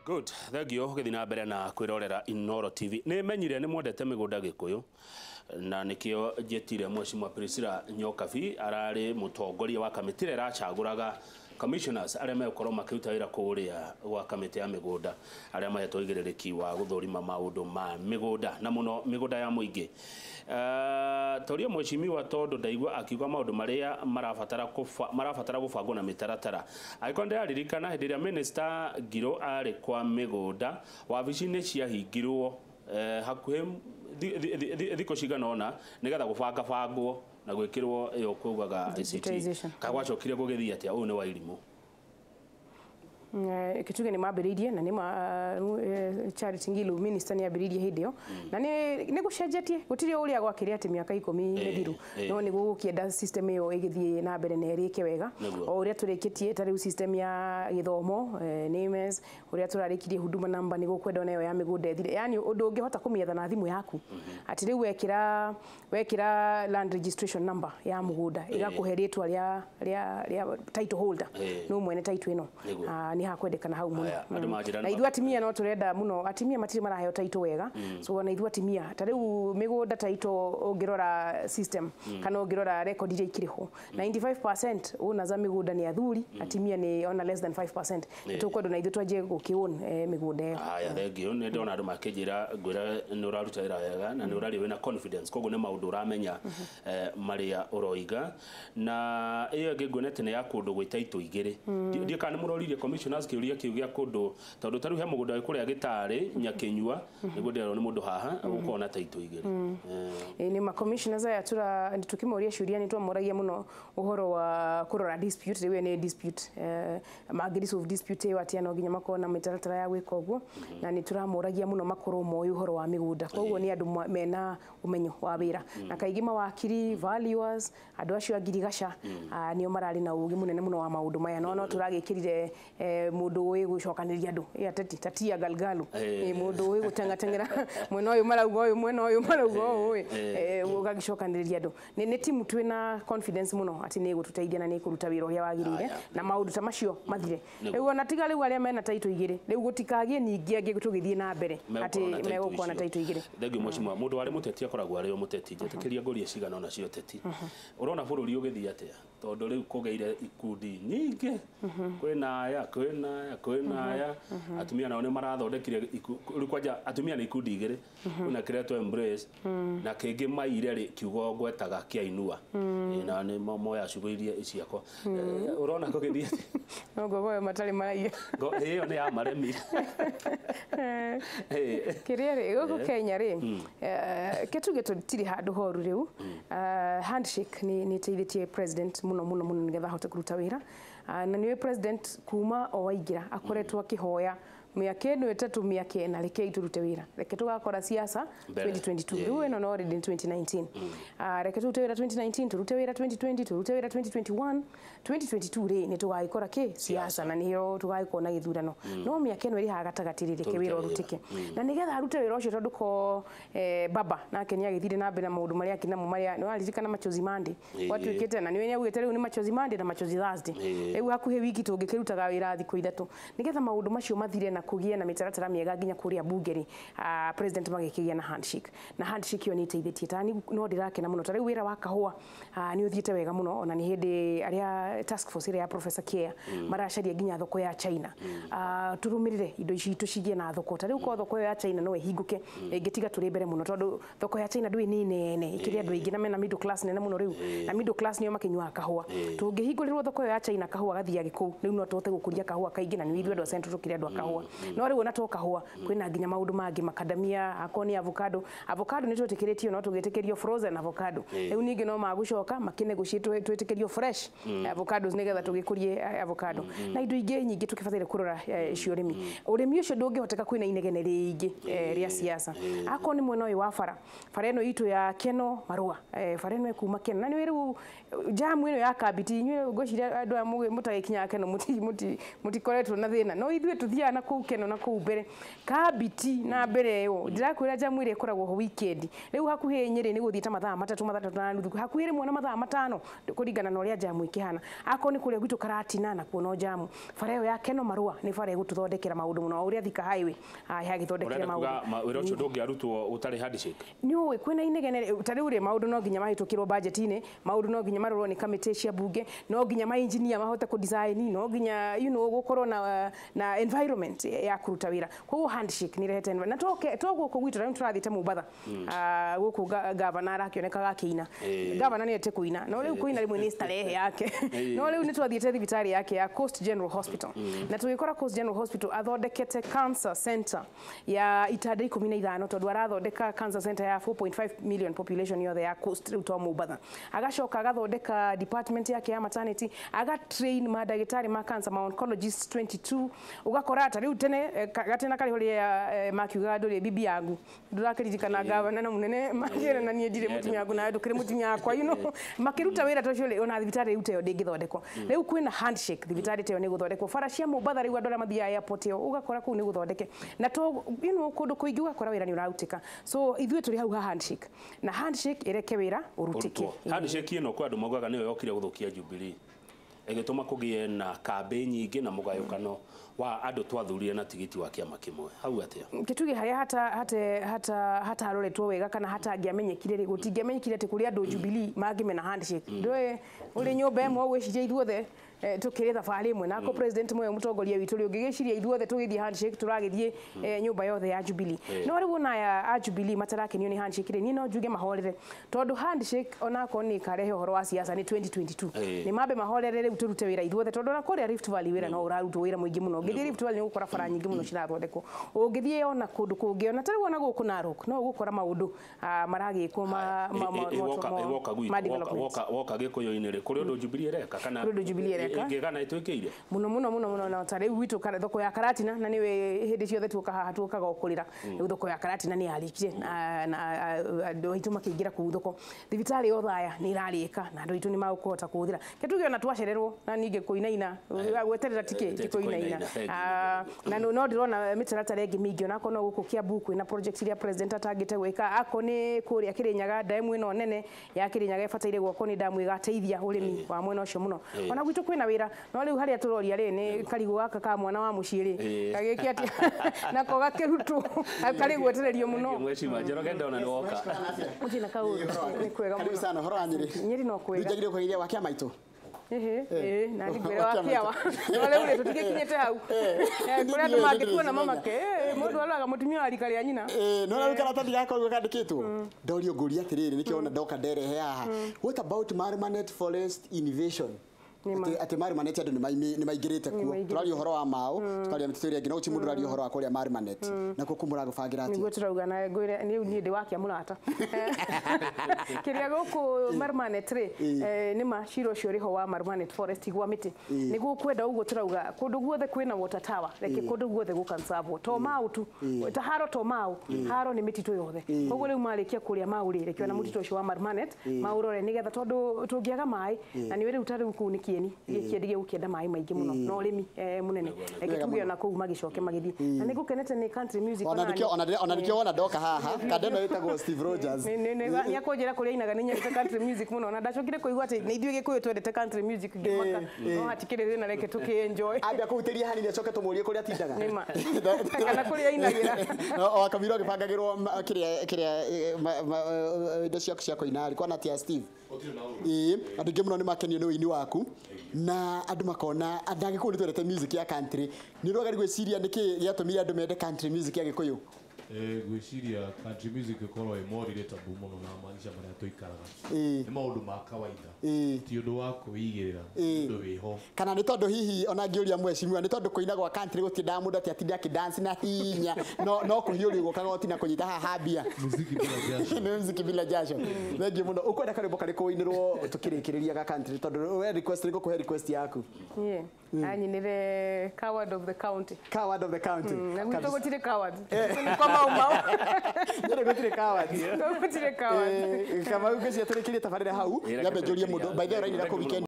Good. Thank you. Githina mbere na kwirorera Inoro TV. Ni menyire ni mwendete migunda Gikuyu na nikio jetire Mheshimiwa Priscilla Nyokabi arari mutongoria wa kamiti ira chaguraga commissioners aria mekorwo makiruta wira kuria wa kamiti ya migunda aria mahetwo igiririki wa guthurima maundu ma migunda na muno migunda ya muingi. Toria Mheshimiwa tondu ndaigua akiuga maundu maria marabatara gubangwo na mitaratara. Aikonde aririkana hindi ria minister Ngiro ari kwa migunda wabici-ini ciahingirwo hakuhe thiko cigana ona nigetha gubangwo na gwikirwo iyo kugaga ICT kagwacokire gugithia atia uyu ni wa irimu kituge ni mabiririe na ni Charity Ngilu minister ni abiririe hindio na ni gucenjetie gutiri uria gwakiri ati miaka 10 mithiru no ni gukienda system iyo igithie na mbere na irike wega o uria turikitie tari system ya githomo names uria turarikirie huduma number ni gukwenda nayo ya migunda ethire yani undu ungihota kumietha na thimu yaku ati riu wekira land registration number ya mugunda igakuhe ritwa ria title holder no mwene title ino ni hakwendekana hau muno na ithu atimia no turenda muno atimia matiri maraheo title wega so na ithu atimia ta riu migunda title ungirora system kana ungirora record iria ikiriho 95% unaza migunda ni athuri atimia ni ona less than 5% tukwenda na ithu twaje gukiun migunda iyo aya thank you ni ndona andu makijira ngwira ni uraruta ira wega na ni urari wina confidence koguo ni maundu uramenya maria uroiga na iyo ngigwonete ni ya kundu gwita itu igiri ndi kana muroririe commissioners kiuria kiugia kundu tondu taru he mugunda wikuria Gitari Nyakinyua niguo ndirwo ni mundu haha ukona ta itu igiri ni ma commissioners aya tukimuria ciuria ni twamoragia muno uhoro wa kurora dispute riwe ni dispute magiri of dispute watia no ginya makona mitaratara ya gwika uguo na ni turamoragia muno makoro moyo uhoro wa migunda koguo ni andu mena umenyo wa wira na kaigi mawakiri valuers andu acio agirigaca nio marari na ugi munene muno wa maundu maya no turagikirire mundu uyu gucokaniria andu tatia galgalu mundu uyu gutengatengera mwena uyu marauga uyu mwena uyu marauga uyu ugagicokaniriria andu ni timu twina confidence muno ati ni gututeithia na ni kuruta wira uria wagirire na maundu ta macio mathire riu ona tiga riu aria mena title igiri riu gutikagie ningi angi gutugithie na mbere ati megukona title igiri thengio Mheshimiwa mundu wari muteti akoragwo ari muteti njetikiria ngori cigana ona cio teti urona bururi ugithia atia tondu riu kugeire ikundi nyingi kwina aya atumia nao ni marathondekire riu kwanja atumia ni ikundi igiri kuna kiretwo embrace na kingi maire ri kiugo gwetaga kiainua na ni moya cugoirie iciakwa urona kugithia ngogo matari maraia iyo ni ya maremire kirere guku Kenya ri kituge tutiri handu horu riu handshake ni teithitie president muno nigetha hote kuruta wira na niwe president kuma o waigira akoretwa kihoya miaka ino etatu miaka ena reke iturute wira reke tugakora siasa 2022 riu eno no already 2019 reke turute wira 2019 turute wira 2020 turute wira 2021 2022 ri ni tugakora ki siasa na niyo tugakona githurano no miaka ino iri hagagatagati reke wira urutike na nigetha arute wira ucio tondu ko baba na Kenya githire na mbere maundu maria kinamo maria no aririkana machozi mande watu ikete na niwe nyagwete riu ni machozi mande na machozi Thursday riu hakuhe wiki tungikirutaga wira thikũ ithatu nigetha maundu macio mathire na kugia na mitaratara miega ginya kuria bungeri president magikigia na handshake yo ni teithitie tani no ndirakena muno tari wira wa kahua ni uthiete wega muno ona ni hindi aria task force ya Professor Kia maracaria ginya thoko ya China turumirire indo ici tucigie na thoko tari uko thoko ya China no ehinguke ingitiga turi mbere muno tondu thoko ya China ndui ni nene ikiria andu ingi na mena middle class nene muno riu na middle class niyo makinywa kahua tungihingũrirwo thoko ya China kahua gathia giku riu no tuhote gukuria kahua kaingi na ni ithuĩ andu a central tukire andu a kahua no riu na toka kahua kwina ginya maundu mangi makadamia akoni avocado ni twetikiritio no tugitikirio frozen avocado riu ningi no magucoka makine gucitwe twetikirio fresh avocados nigetha tugikurie avocado na indo ingi nyingi tukibatire kurora cio urimi ucio ndungihoteka kwina inegene ringi ria siasa akoni mwena uyu wa bara ino itu ya Keno Marua bara ino kuma Keno na ni riu jamu ino ya kabiti nywe ngociria andu a mutagikinya Keno mutikoretwo na thina no ithuĩ tuthiana ku kuu Keno na kuu mbere Kabiti na mbere yo ndirakwira jamu ire koragwo ho weekend riu hakuhi Nyeri ni guthita mathaa 3 na nuthu hakuhi rimwe na mathaa 5 kuringana na uria jamu ikihana ako ni kuria gwitu karatina na kuona jamu bara yo ya Keno Marua ni bara gututhondekera maundu muno uria Thika highway ya githondekera maundu wira ucio ndungi arutwo utari handshake ni uwe kwina inegene utari uri maundu no nginya mahitukirwo budget ine maundu no nginya marorwo ni committee cia bunge no nginya ma engineer mahote ku design no nginya gukorwo na environment ya kuruta wira kwa handshake ni rehete na togo ko gwitu turathite Mumbatha guku governor arakioneka gakiina governor ni ete kuina no riu kuina rimwe ni starehe yake no riu ni twathite thibitari yake ya Coast General Hospital na tugikora Coast General Hospital athondekete cancer center ya itanda 15 tondu arathondeka cancer center ya 4.5 million population yothe ya Coast riu to Mumbatha agacoka agathondeka department yake ya maternity aga train madagitari ma cancer ma oncologist 22 ugakora ata riu tene gatena kari hori makiuga nduri bibi yangu ndurakiririkana governor na munene makira na nie ndire mutumia yangu na ndukire mutumia yakwa makiruta wira tocio ona thibitari riu teyo ndingithondekwo riu kwina handshake thibitari teyo ni guthondekwo fara cia Mumbatha riu andora mathia airport yo ugakora ku ni guthondeke na to kundu kuingi ugakora wira ni urarutika so ithuĩ turi hau ha handshake na handshake ireke wira urutike handshake ino kwa andu mogaga niyo yokire guthukia Jubilee egituma kugie na kambe nyingi na mugayukano wa andu twathurire na tigiti wa kiama kimwe hau atia kituge haria hata aroretwo wega kana hata angiamenyekire gutingiamenyekire ati kuri andu Jubilee mangimena handshake ndwe uri nyumba emwe gwiciria ithuothe tukire thabari imwe nako president mwe mutongoria witu ri ungigiciria ithuothe tugithie handshake turagithie nyumba yothe ya Jubilee no riu na ya Jubilee matarakenio ni handshake ni no njuge mahorere tondu handshake onako ni karehe horo wa siasa ni 2022 ni mabe mahorere riu turute wira ithuothe tondu na kuri Rift Valley wira no urarutwo wira muingi muno ngithie Rift Valley ni gukora bara nyingi muno cirathondekwo ungithie ona kundu kungi ona tari wona guku Narok no gukora maundu maragikwo woka gikuyu-ini ri kuri undu Jubilee reka kana kuri Jubilee ingegana itwikire muno na tare witu kana thoko ya Karatina na niwe hindi ciothe tuka haha tukaga ukurira thoko ya Karatina ni arikire na andu aitu makiingira ku thoko thibitari yo thaya ni irarika na andu aitu ni magukuhota kuthira ketuge ona twacererwo na ninge kuinaina gweterera tike kuinaina na no ndirona mitaratara ingi mingi ona kono guku kia buku na project iria president atangite gwika ako ni kuria Kirinyaga damu ino nene ya Kirinyaga ibataire gwoko ni damu igateithia urimi wa mwena ucio muno ona gwitu kwina wira no riu haria turoria ri ni karigu gaka ka mwana wa muciri kagiki ati nako gakirutu kari gwetererio muno mweshima Njoroge ndona ni woka utina kau ni kwega muno sana horo anyiri Nyeri no kwega njagire kuiria wa kiama itu na ndigwira wa kiama no riu tutikinyite hau kuri andu mangikuona mamake mundu araga mutumia wa rika ria nyina no na karatathi gako gakandikitwo ndorio nguria atiriri nikiona ndoka nderehe haha what about Marmanet Forest Innovation ati Marmanet andu ni maigirite kuo turario horo wa mao tukaria mtitoria ngina uci mundu rario horo wa kuria Marmanet na kukumura gubangira ati niguo turauga na ngwire ni ndi wakia murata kiria guku Marmanet ri ni mashiro cio riho wa Marmanet Forest igwa miti niguo kwenda uguo turauga kundu guothe kwina water tower reke kundu guothe gu conserve to mau tu taharo to mau haro ni miti tu yothe koguo riu marikia kuria mau ri reke na mutito cio wa Marmanet maurore nigetha tondu tungiaga mai na ni wiri utari ukunikie gikiendi gukenda mai maingi muno no rimi munene ekituge na ku magicoke magithie na nigukenete ni country music ona nikio ona doka haha kadeno itagwo Steve Rogers ni akonjera kuria inaga ni nyerete country music muno na ndacokire kuigwa ati ni ithuĩ gikuyu twendete country music ngimaka no hatikire na reke tuki enjoy ambia kuuteria hani ni acoke tumurie kuria tindaga nima kana kuria inagira o akamiro gibangagirwo kiria indo cia koinari kwa na tia Steve andu ngimuno ni makenio ni wini waku na andu makona andagikuyu ni twendete music ya country ni roga gwiciria niki giatumire andu mende country music ya gikuyu gwiciria country music ikorwo imorire tabu muno na maanisha maria tuikaraga ni maundu ma kawaida ti undu wa kuigirira undu wiho kana ni tondu hihi ona ngiuria mweshimiwa ni tondu kuina gwa country gutinda mundu ati atinda dance na hinya no kuhiuri gukaga utina kunyita haha mbia muziki bila jasho ni muziki bila jasho thengi muno ukwenda karimbo kari kuinirwo tukirikiriria ga country tondu we request ni gukuhe request yaku anyinire coward of the county na gwito gutire coward kwa mau ndio gutire coward gutire coward kama ukicia turikirie tabarire hau yabe njurie mundu by the way raini rako weekend